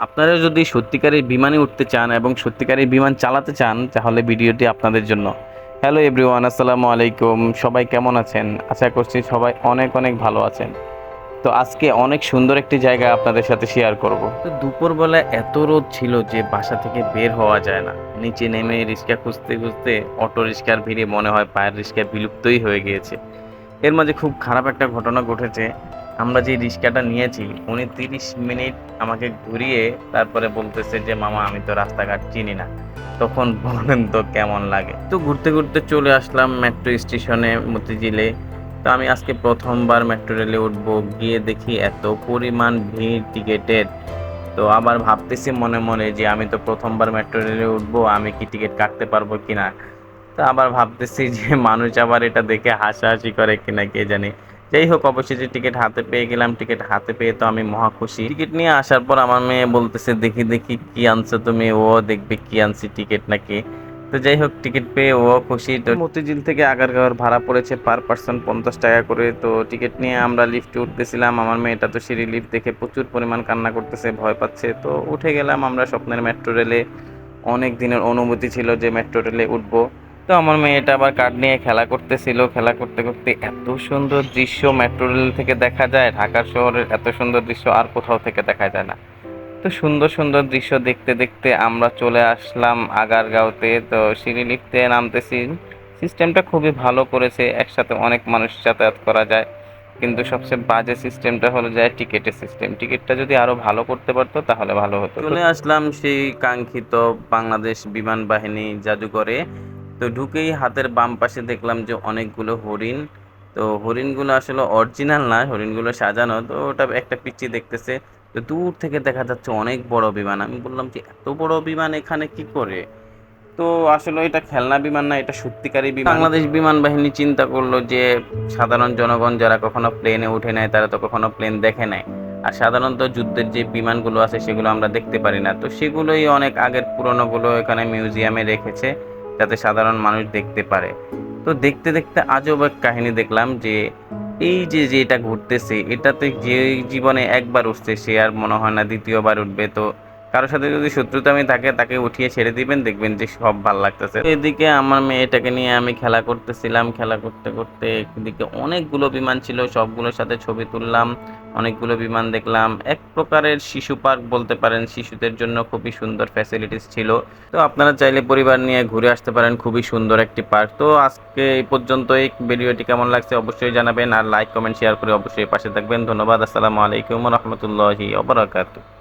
আপনারা যদি সত্যিকারের বিমানে উঠতে চান এবং সত্যিকারের বিমান চালাতে চান তাহলে ভিডিওটি আপনাদের জন্য। হ্যালো এভরিওয়ান, আসসালামু আলাইকুম। সবাই কেমন আছেন? আশা করছি সবাই অনেক অনেক ভালো আছেন। তো আজকে অনেক সুন্দর একটি জায়গা আপনাদের সাথে শেয়ার করব। তো দুপুরবেলা এত রোদ ছিল যে বাসা থেকে বের হওয়া যায় না। নিচে নেমে রিক্সা খুঁজতে খুঁজতে অটো রিক্সার ভিড়ে মনে হয় পায়ের রিক্সা বিলুপ্তই হয়ে গিয়েছে। এর মাঝে খুব খারাপ একটা ঘটনা ঘটেছে। আমরা যে রিক্সাটা নিয়েছি উনি 30 মিনিট আমাকে ঘুরিয়ে তারপরে বলতেছে যে মামা আমি তো রাস্তাঘাট চিনি না। তখন বলেন তো কেমন লাগে। তো ঘুরতে ঘুরতে চলে আসলাম মেট্রো স্টেশনে মতিঝিলে। তো আমি আজকে প্রথমবার মেট্রো রেলে উঠবো, গিয়ে দেখি এত পরিমাণ ভিড় টিকেটের। তো আবার ভাবতেছি মনে মনে যে আমি তো প্রথমবার মেট্রো রেলে উঠবো, আমি কি টিকিট কাটতে পারবো কিনা। তো আবার ভাবতেছি যে মানুষ আবার এটা দেখে হাসাহাসি করে কিনা কে জানে। যাই হোক, অবশেষে টিকিট হাতে পেয়ে গেলাম। টিকিট হাতে পেয়ে তো আমি মহা খুশি। টিকিট নিয়ে আসার পর আমার মেয়ে বলতেছে দেখি দেখি কি আনছো তুমি, ও দেখবে কি আনছি টিকিট নাকি। তো যাই হোক, টিকিট পেয়ে ও খুশি। তো মতিঝিল থেকে আগারগাঁওয়ের ভাড়া পড়েছে পার পার্সন 50 টাকা করে। তো টিকিট নিয়ে আমরা লিফটে উঠতেছিলাম। আমার মেয়েটা তো সিঁড়ি লিফট দেখে প্রচুর পরিমাণ কান্না করতেছে, ভয় পাচ্ছে। তো উঠে গেলাম আমরা স্বপ্নের মেট্রো রেলে। অনেক দিনের অনুভূতি ছিল যে মেট্রো রেলে উঠবো। তো আমার মেয়েটা আবার কার্ড নিয়ে খেলা করতেছিল। খেলা করতে করতে এত সুন্দর দৃশ্য মেট্রো রেল থেকে দেখা যায়, ঢাকা শহরের এত সুন্দর দৃশ্য আর কোথাও থেকে দেখা যায় না। তো সুন্দর সুন্দর দৃশ্য দেখতে দেখতে আমরা চলে আসলাম আগারগাঁওতে। তো সিঁড়ি লিফটে নামতেছি। সিস্টেমটা খুবই ভালো করেছে, একসাথে অনেক মানুষ যাতায়াত করা যায়। কিন্তু সবচেয়ে বাজে সিস্টেমটা হলো যায় টিকেটের সিস্টেম। টিকিটটা যদি আরো ভালো করতে পারতো তাহলে ভালো হতো। চলে আসলাম সেই কাঙ্ক্ষিত বাংলাদেশ বিমান বাহিনী জাদুঘরে। তো ঢুকেই হাতের বাম পাশে দেখলাম যে অনেকগুলো হরিণ। তো হরিণগুলো আসলে অরিজিনাল না, হরিণগুলো সাজানো। তো ওটা একটা পিচ্চি দেখতেছে। তো দূর থেকে দেখা যাচ্ছে অনেক বড় বিমান। আমি বললাম যে এত বড় বিমান এখানে কি করে। তো আসলে এটা খেলনা বিমান না, এটা সত্যিকারই বিমান। বাংলাদেশ বিমান বাহিনী চিন্তা করলো যে সাধারণ জনগণ যারা কখনো প্লেনে উঠে নেয় তারা তো কখনো প্লেন দেখে নাই। আর সাধারণত যুদ্ধের যে বিমানগুলো আছে সেগুলো আমরা দেখতে পারি না। তো সেগুলোই অনেক আগের পুরনোগুলো এখানে মিউজিয়ামে রেখেছে যাতে সাধারণ মানুষ দেখতে পারে। তো দেখতে দেখতে আজব এক কাহিনী দেখলাম যে এই যে যে এটা ঘুরতেছে এটাতে যে জীবনে একবার উঠছে সে আর মনে হয় না দ্বিতীয়বার উঠবে। তো কারোর সাথে যদি শত্রুতামি থাকে তাকে উঠিয়ে ছেড়ে দিবেন, দেখবেন যে সব ভাল লাগতেছে। এদিকে আমার মেয়েটাকে নিয়ে আমি খেলা করতেছিলাম। খেলা করতে করতে এদিকে অনেকগুলো বিমান ছিল, সবগুলোর সাথে ছবি তুললাম। অনেকগুলো বিমান দেখলাম। এক প্রকারের শিশু পার্ক বলতে পারেন, শিশুদের জন্য খুবই সুন্দর ফ্যাসিলিটিস ছিল। তো আপনারা চাইলে পরিবার নিয়ে ঘুরে আসতে পারেন, খুবই সুন্দর একটি পার্ক। তো আজকে এই পর্যন্তই। ভিডিওটি কেমন লাগছে অবশ্যই জানাবেন, আর লাইক কমেন্ট শেয়ার করে অবশ্যই পাশে থাকবেন। ধন্যবাদ। আসসালামু আলাইকুম রহমতুল্লাহি ওয়া বারাকাতুহু।